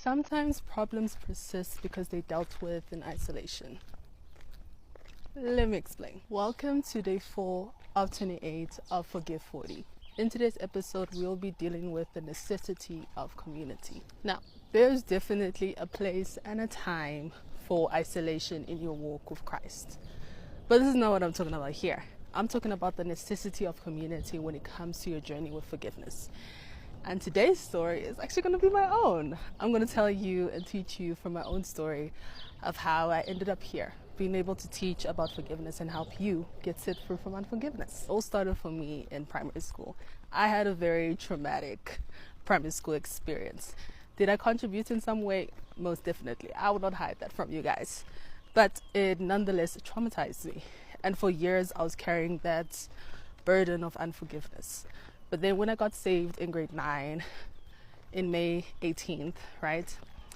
Sometimes problems persist because they dealt with in isolation. Let me explain. Welcome to day 4 of 28 of 4give4orty. In today's episode, we'll be dealing with the necessity of community. Now, there's definitely a place and a time for isolation in your walk with Christ. But this is not what I'm talking about here. I'm talking about the necessity of community when it comes to your journey with forgiveness. And today's story is actually going to be my own. I'm going to tell you and teach you from my own story of how I ended up here, being able to teach about forgiveness and help you get set free from unforgiveness. It all started for me in primary school. I had a very traumatic primary school experience. Did I contribute in some way? Most definitely. I will not hide that from you guys. But it nonetheless traumatized me. And for years, I was carrying that burden of unforgiveness. But then when I got saved in grade 9, in May 18th, right,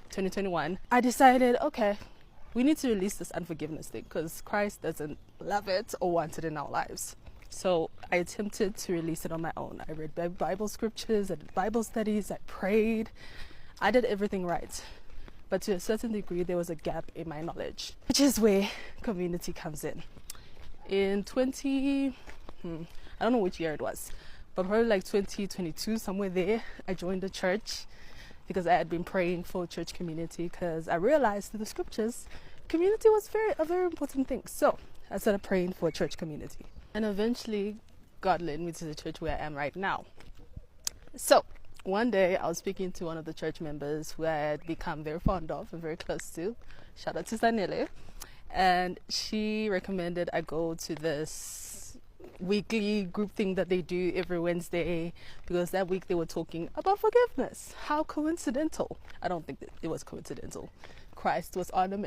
2021, I decided, okay, we need to release this unforgiveness thing because Christ doesn't love it or want it in our lives. So I attempted to release it on my own. I read Bible scriptures, I did Bible studies, I prayed. I did everything right. But to a certain degree, there was a gap in my knowledge, which is where community comes in. In I don't know which year it was, but probably like 2022, somewhere there, I joined a church because I had been praying for church community because I realized through the scriptures, community was a very important thing. So I started praying for a church community. And eventually, God led me to the church where I am right now. So one day, I was speaking to one of the church members who I had become very fond of and very close to. Shout out to Sanele. And she recommended I go to this weekly group thing that they do every Wednesday because that week they were talking about forgiveness. How coincidental. I don't think that it was coincidental. Christ was on a mission.